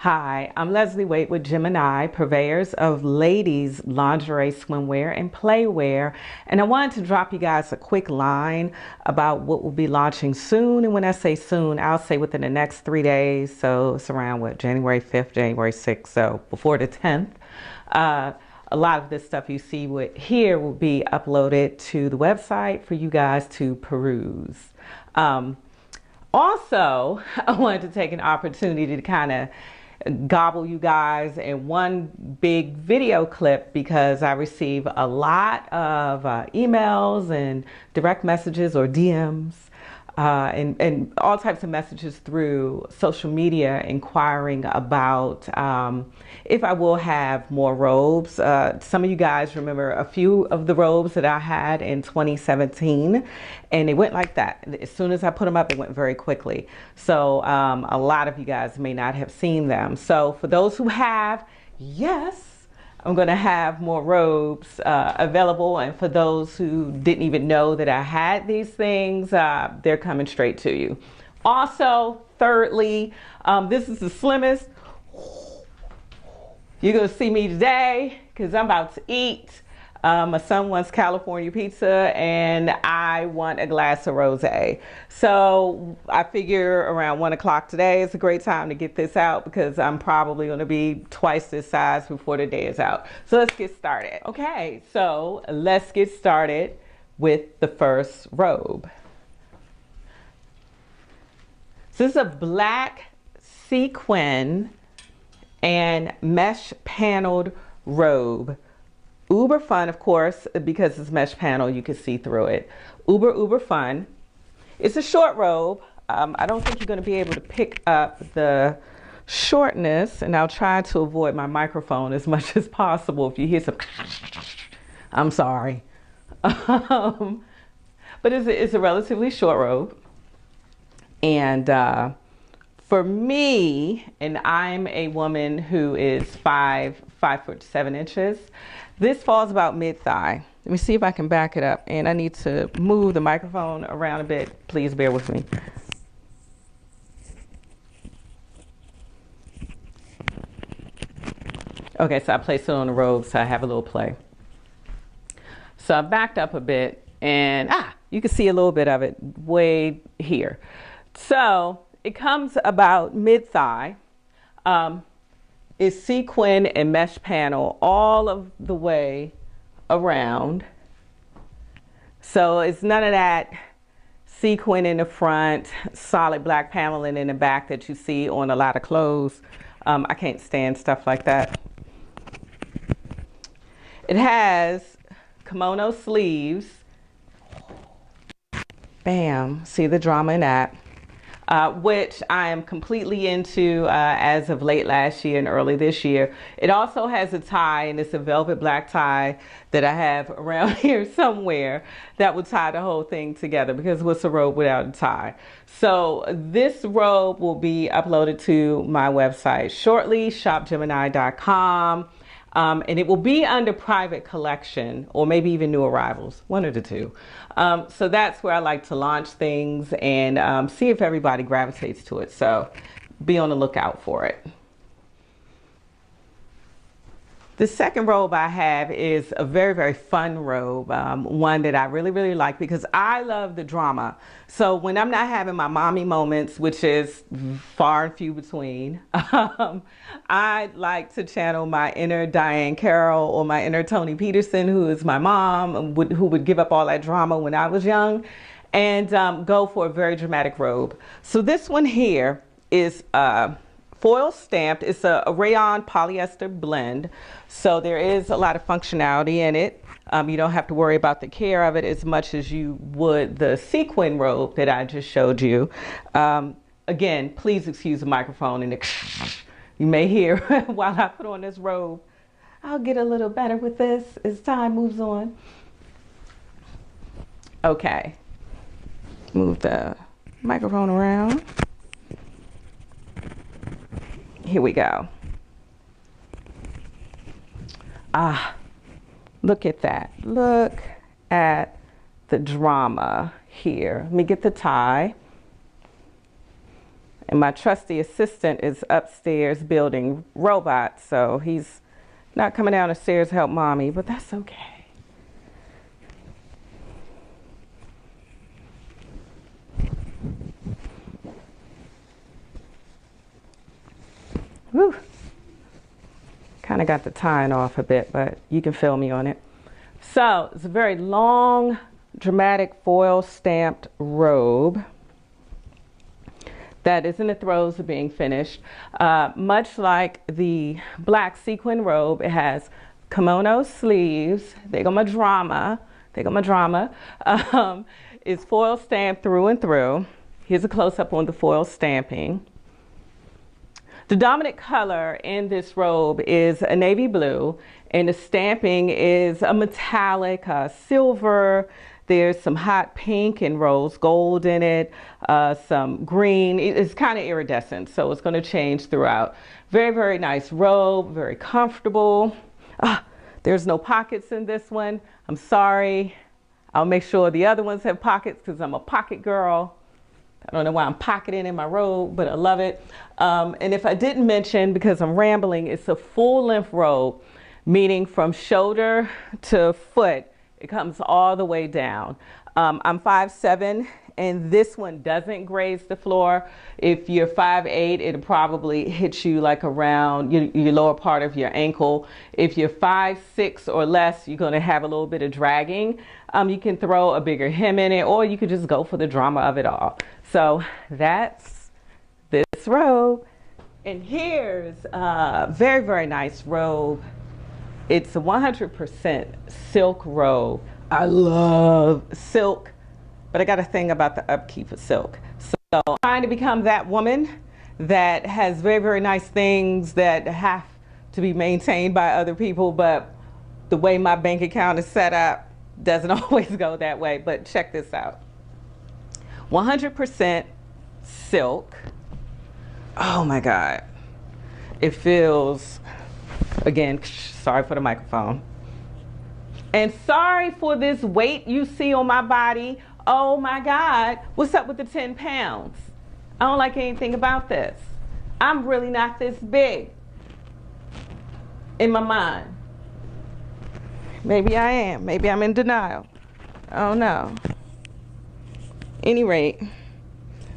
Hi, I'm Leslie Waite with Gemini, purveyors of ladies' lingerie, swimwear, and playwear. And I wanted to drop you guys a quick line about what will be launching soon. And when I say soon, I'll say within the next 3 days. So it's around January 5th, January 6th. So before the 10th. A lot of this stuff you see here will be uploaded to the website for you guys to peruse. Also, I wanted to take an opportunity to kind of gobble you guys in one big video clip because I receive a lot of emails and direct messages or DMs and all types of messages through social media inquiring about if I will have more robes. Some of you guys remember a few of the robes that I had in 2017, and it went like that. As soon as I put them up, it went very quickly. So a lot of you guys may not have seen them. So for those who have, yes, I'm going to have more robes available, and for those who didn't even know that I had these things, they're coming straight to you. Also, thirdly, this is the slimmest you're going to see me today because I'm about to eat. My son wants California pizza and I want a glass of rosé. So I figure around 1 o'clock today is a great time to get this out because I'm probably going to be twice this size before the day is out. So let's get started. Okay, so let's get started with the first robe. So this is a black sequin and mesh paneled robe. Uber fun, of course, because it's mesh panel, you can see through it. Uber fun. It's a short robe. I don't think you're going to be able to pick up the shortness, and I'll try to avoid my microphone as much as possible. If you hear some, I'm sorry. But it's a relatively short robe. And for me, and I'm a woman who is 5'7" this falls about mid-thigh. Let me see if I can back it up, and I need to move the microphone around a bit. Please bear with me. Okay, so I placed it on the robe so I have a little play. So I backed up a bit, and you can see a little bit of it way here. So it comes about mid-thigh. It's sequin and mesh panel all of the way around. So it's none of that sequin in the front, solid black paneling in the back that you see on a lot of clothes. I can't stand stuff like that. It has kimono sleeves. Bam, see the drama in that. Which I am completely into as of late last year and early this year. It also has a tie, and it's a velvet black tie that I have around here somewhere that would tie the whole thing together, because what's a robe without a tie? So this robe will be uploaded to my website shortly, shopgemini.com. And it will be under private collection or maybe even new arrivals, one of the two. So that's where I like to launch things and see if everybody gravitates to it. So be on the lookout for it. The second robe I have is a very, very fun robe, one that I really, really like because I love the drama. So when I'm not having my mommy moments, which is far and few between, I like to channel my inner Diane Carroll or my inner Toni Peterson, who is my mom, who would give up all that drama when I was young, and go for a very dramatic robe. So this one here is foil stamped. It's a rayon polyester blend, so there is a lot of functionality in it. You don't have to worry about the care of it as much as you would the sequin robe that I just showed you. Again, please excuse the microphone and you may hear while I put on this robe. I'll get a little better with this as time moves on. Okay, move the microphone around. Here we go. Look at that. Look at the drama here. Let me get the tie. And my trusty assistant is upstairs building robots, so he's not coming down the stairs to help mommy, but that's okay. Whew. Kind of got the tying off a bit, but you can feel me on it. So it's a very long, dramatic foil stamped robe that is in the throes of being finished. Much like the black sequin robe, it has kimono sleeves. They got my drama. It's foil stamped through and through. Here's a close-up on the foil stamping. The dominant color in this robe is a navy blue, and the stamping is a metallic silver. There's some hot pink and rose gold in it, some green. It's kind of iridescent, so it's going to change throughout. Very, very nice robe, very comfortable. There's no pockets in this one. I'm sorry. I'll make sure the other ones have pockets because I'm a pocket girl. I don't know why I'm pocketing in my robe, but I love it. And if I didn't mention, because I'm rambling, it's a full-length robe, meaning from shoulder to foot. It comes all the way down. I'm 5'7", and this one doesn't graze the floor. If you're 5'8", it'll probably hit you like around your lower part of your ankle. If you're 5'6" or less, you're going to have a little bit of dragging. You can throw a bigger hem in it, or you could just go for the drama of it all. So that's this robe. And here's a very, very nice robe. It's a 100% silk robe. I love silk, but I got a thing about the upkeep of silk. So I'm trying to become that woman that has very, very nice things that have to be maintained by other people, but the way my bank account is set up doesn't always go that way. But check this out. 100% silk. Oh my God. It feels, again, sorry for the microphone. And sorry for this weight you see on my body. Oh my God, what's up with the 10 pounds? I don't like anything about this. I'm really not this big in my mind. Maybe I am, maybe I'm in denial. I don't know. Any rate,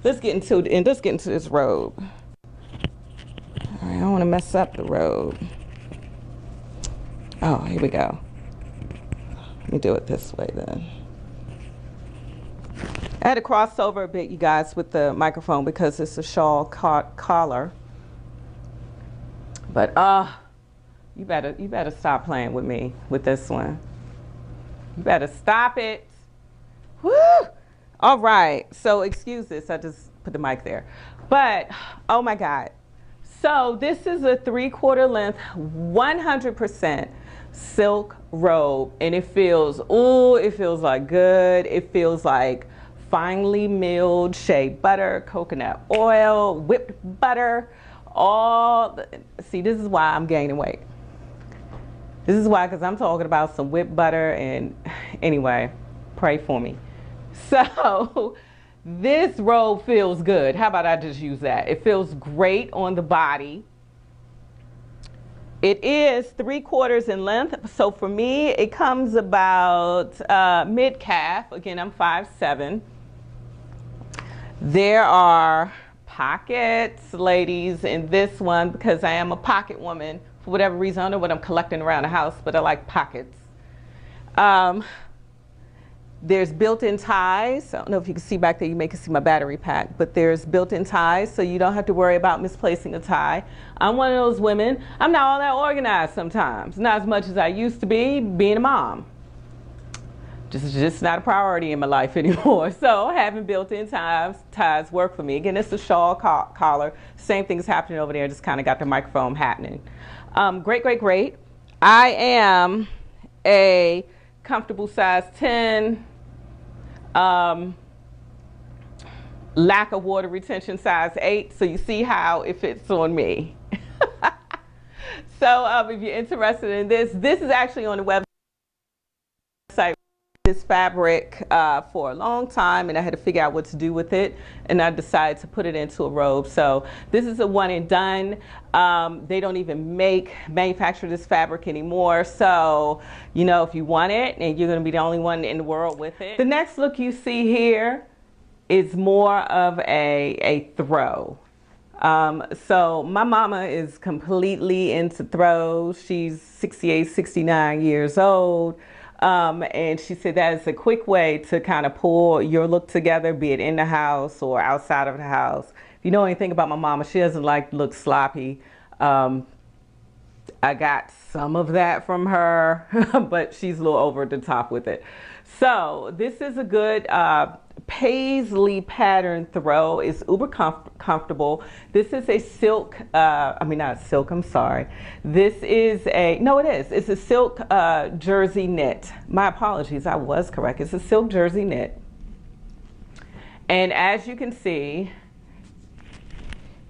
let's get into this robe. All right, I don't want to mess up the robe. Oh, here we go. Let me do it this way then. I had to cross over a bit, you guys, with the microphone because it's a shawl collar. But you better stop playing with me with this one. You better stop it. Woo! All right, so excuse this, I just put the mic there. But, oh my God. So this is a 3/4 length, 100% silk robe, and it feels, ooh, it feels like good. It feels like finely milled shea butter, coconut oil, whipped butter, see, this is why I'm gaining weight. This is why, because I'm talking about some whipped butter, and anyway, pray for me. So this robe feels good. How about I just use that? It feels great on the body. It is 3/4 in length. So for me, it comes about mid-calf. Again, I'm 5'7". There are pockets, ladies, in this one because I am a pocket woman. For whatever reason, I don't know what I'm collecting around the house, but I like pockets. There's built-in ties. I don't know if you can see back there, you may can see my battery pack, but there's built-in ties, so you don't have to worry about misplacing a tie. I'm one of those women, I'm not all that organized sometimes, not as much as I used to be being a mom. Just not a priority in my life anymore. So having built-in ties work for me. Again, it's the shawl collar. Same thing's happening over there, just kind of got the microphone happening. Great, great, great. I am a comfortable size 10. Lack of water retention size 8, so you see how it fits on me. So if you're interested in this is actually on the website. this fabric for a long time, and I had to figure out what to do with it, and I decided to put it into a robe. So this is a one and done. They don't even manufacture this fabric anymore. So, you know, if you want it, and you're going to be the only one in the world with it. The next look you see here is more of a throw. So my mama is completely into throws. She's 68, 69 years old. And she said that is a quick way to kind of pull your look together, be it in the house or outside of the house. If you know anything about my mama, she doesn't like to look sloppy. I got some of that from her, but she's a little over the top with it. So this is a good paisley pattern throw. It's uber comfortable. This is a silk, not silk, I'm sorry. This is it's a silk jersey knit. My apologies, I was correct. It's a silk jersey knit. And as you can see,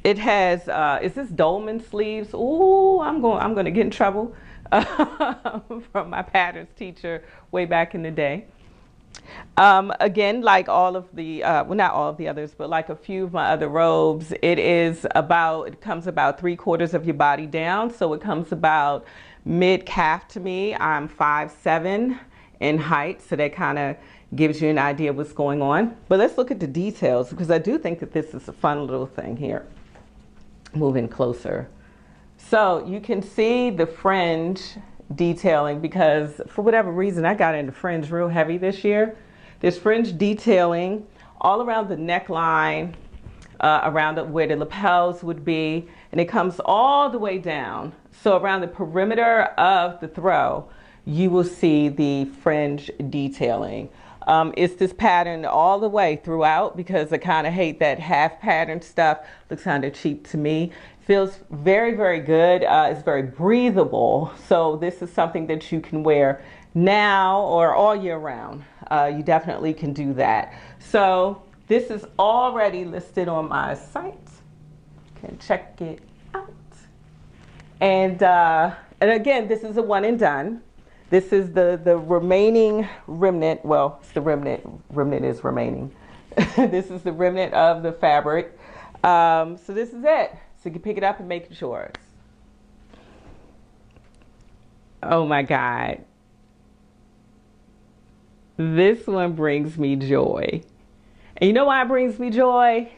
it has, is this dolman sleeves? Ooh, I'm going to get in trouble from my patterns teacher way back in the day. Again, like all of the, well, not all of the others, but like a few of my other robes, it comes about 3/4 of your body down. So it comes about mid-calf to me. I'm 5'7" in height, so that kind of gives you an idea of what's going on. But let's look at the details, because I do think that this is a fun little thing here. Moving closer. So you can see the fringe detailing, because for whatever reason I got into fringe real heavy this year. There's fringe detailing all around the neckline, around where the lapels would be, and it comes all the way down. So around the perimeter of the throw, you will see the fringe detailing. It's this pattern all the way throughout, because I kind of hate that half pattern stuff. Looks kind of cheap to me. Feels very, very good. It's very breathable. So this is something that you can wear now or all year round. You definitely can do that. So this is already listed on my site. You can check it out. And again, this is a one and done. This is the remaining remnant. Well, it's the remnant. Remnant is remaining. This is the remnant of the fabric. So this is it. So you can pick it up and make it yours. Oh my God. This one brings me joy. And you know why it brings me joy?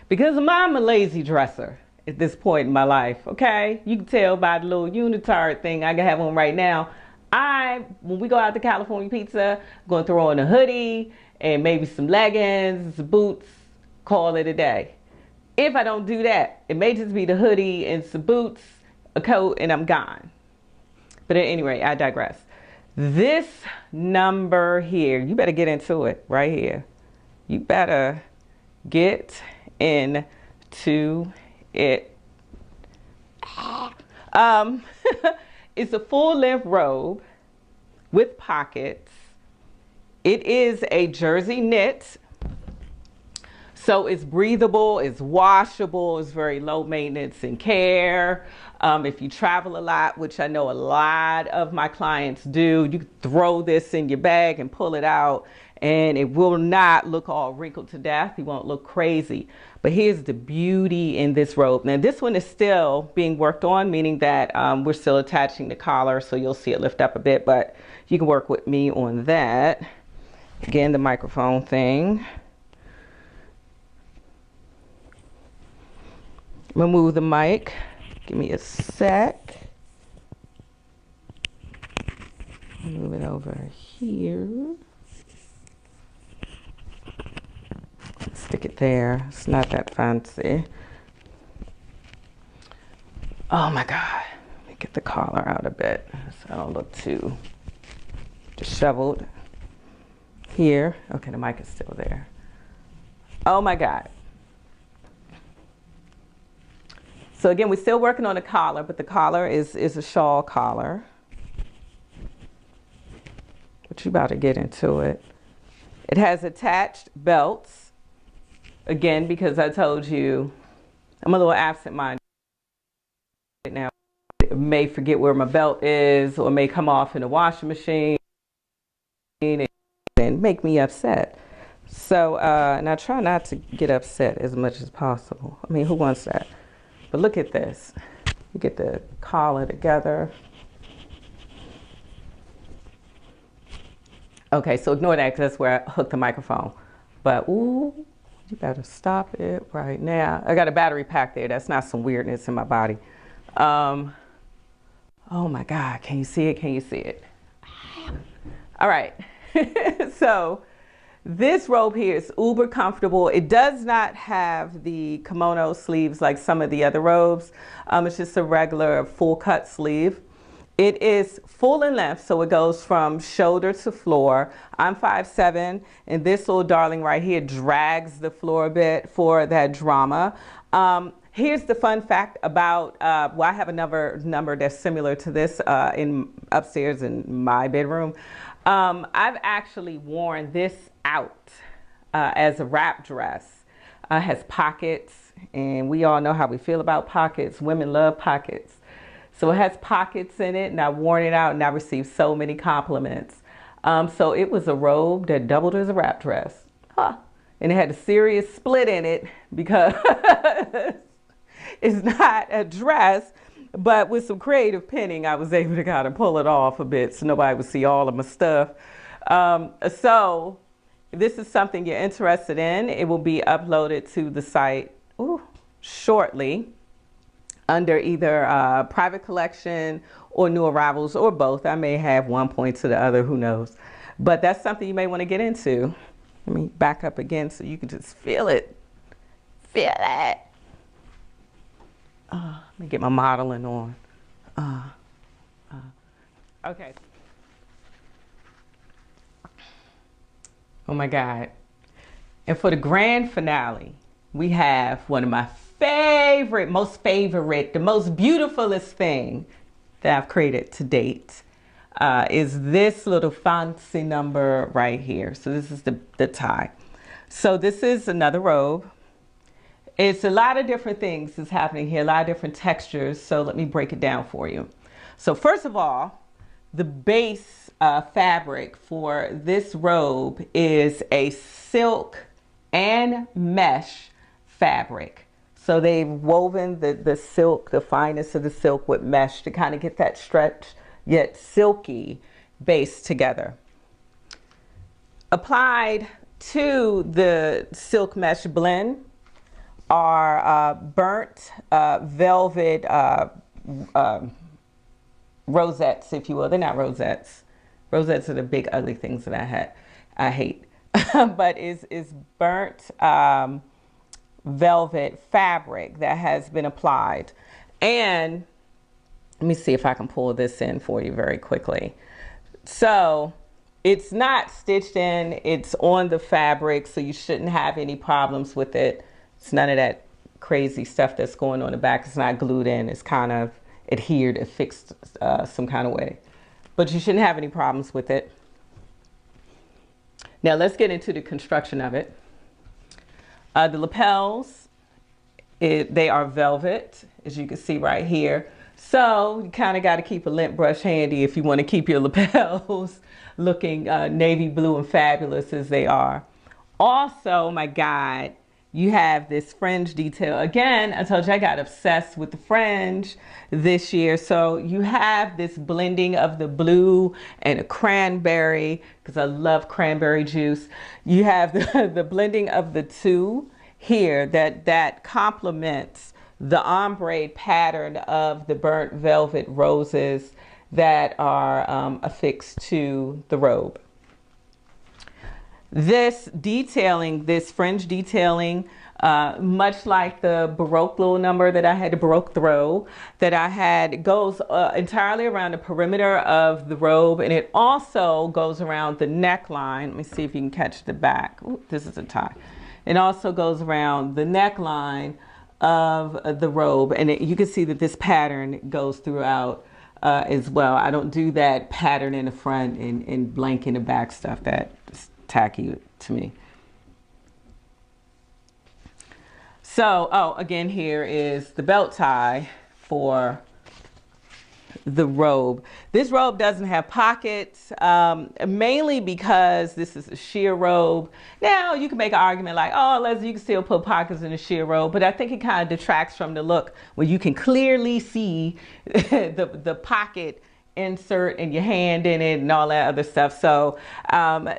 Because I'm a lazy dresser at this point in my life, okay? You can tell by the little unitard thing I have on right now. When we go out to California Pizza, I'm going to throw on a hoodie and maybe some leggings, some boots, call it a day. If I don't do that, it may just be the hoodie and some boots, a coat, and I'm gone. But at any rate, I digress. This number here, you better get into it right here. You better get into it. It's a full-length robe with pockets. It is a jersey knit. So it's breathable, it's washable, it's very low maintenance and care. If you travel a lot, which I know a lot of my clients do, you can throw this in your bag and pull it out, and it will not look all wrinkled to death. You won't look crazy. But here's the beauty in this robe. Now this one is still being worked on, meaning that we're still attaching the collar, so you'll see it lift up a bit, but you can work with me on that. Again, the microphone thing. I'm gonna move the mic. Give me a sec. Move it over here. Stick it there. It's not that fancy. Oh my God. Let me get the collar out a bit so I don't look too disheveled. Here. Okay, the mic is still there. Oh my God. So again, we're still working on the collar, but the collar is a shawl collar. But you about to get into it. It has attached belts. Again, because I told you, I'm a little absent-minded now. I may forget where my belt is, or may come off in the washing machine. and make me upset. So, and I try not to get upset as much as possible. I mean, who wants that? But look at this. You get the collar together. Okay, so ignore that because that's where I hooked the microphone. But, ooh, you better stop it right now. I got a battery pack there. That's not some weirdness in my body. Oh my God, can you see it? Can you see it? All right, so this robe here is uber comfortable. It does not have the kimono sleeves like some of the other robes. It's just a regular full cut sleeve. It is full in length, so it goes from shoulder to floor. I'm 5'7", and this little darling right here drags the floor a bit for that drama. Here's the fun fact about, well, I have another number that's similar to this in upstairs in my bedroom. I've actually worn this out as a wrap dress. Has pockets, and we all know how we feel about pockets. Women love pockets. So it has pockets in it, and I've worn it out, and I received so many compliments. So it was a robe that doubled as a wrap dress. Huh. And it had a serious split in it because it's not a dress, but with some creative pinning, I was able to kind of pull it off a bit so nobody would see all of my stuff. So if this is something you're interested in, it will be uploaded to the site shortly under either private collection or new arrivals or both. I may have one point to the other, who knows. But that's something you may want to get into. Let me back up again so you can just feel it. Feel it. Let me get my modeling on. Okay. Oh my God. And for the grand finale, we have one of my favorite, the most beautifulest thing that I've created to date is this little fancy number right here. So this is the tie. So this is another robe. It's a lot of different things that's happening here, a lot of different textures. So let me break it down for you. So first of all, the base fabric for this robe is a silk and mesh fabric. So they've woven the silk, the fineness of the silk with mesh to kind of get that stretch yet silky base together. Applied to the silk mesh blend are burnt velvet rosettes, if you will. They're not rosettes. Rosettes are the big ugly things that I hate. But is burnt velvet fabric that has been applied. And let me see if I can pull this in for you very quickly. So it's not stitched in, it's on the fabric, so you shouldn't have any problems with it. It's none of that crazy stuff that's going on the back. It's not glued in, it's kind of adhered, affixed some kind of way. But you shouldn't have any problems with it. Now let's get into the construction of it. The lapels, they are velvet, as you can see right here. So you kind of got to keep a lint brush handy if you want to keep your lapels looking navy blue and fabulous as they are. Also, my God, you have this fringe detail. Again, I told you I got obsessed with the fringe this year. So you have this blending of the blue and a cranberry, because I love cranberry juice. You have the blending of the two here that complements the ombre pattern of the burnt velvet roses that are affixed to the robe. This detailing, this fringe detailing, much like the Baroque little number that I had, the Baroque throw that I had, goes entirely around the perimeter of the robe, and it also goes around the neckline. Let me see if you can catch the back. Ooh, this is a tie. It also goes around the neckline of the robe, and you can see that this pattern goes throughout as well. I don't do that pattern in the front and blank in the back stuff. That's tacky to me. So, oh, again, here is the belt tie for the robe. This robe doesn't have pockets, mainly because this is a sheer robe. Now you can make an argument like, oh, Leslie, you can still put pockets in a sheer robe, but I think it kind of detracts from the look when you can clearly see the pocket insert and your hand in it and all that other stuff. So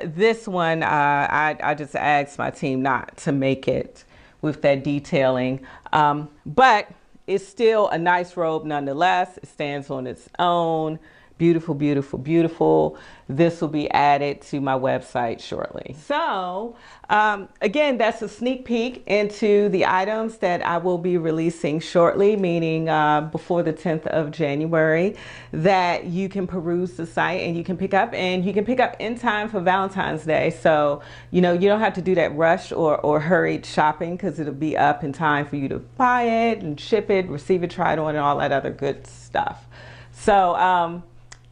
this one, I just asked my team not to make it with that detailing, but it's still a nice robe nonetheless. It stands on its own. Beautiful, beautiful, beautiful. This will be added to my website shortly. So again, that's a sneak peek into the items that I will be releasing shortly, meaning before the 10th of January, that you can peruse the site and you can pick up, and you can pick up in time for Valentine's Day. So, you know, you don't have to do that rush or hurried shopping, because it'll be up in time for you to buy it and ship it, receive it, try it on, and all that other good stuff. So,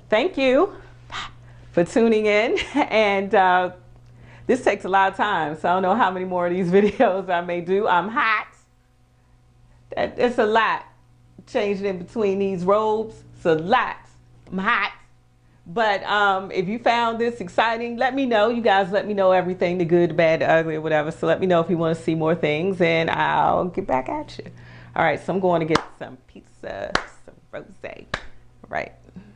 thank you for tuning in, and this takes a lot of time, so I don't know how many more of these videos I may do. I'm hot. It's a lot changing in between these robes. It's a lot. I'm hot. But if you found this exciting, let me know. You guys let me know everything, the good, the bad, the ugly, or whatever. So let me know if you want to see more things, and I'll get back at you. All right, so I'm going to get some pizza, some rosé. All right.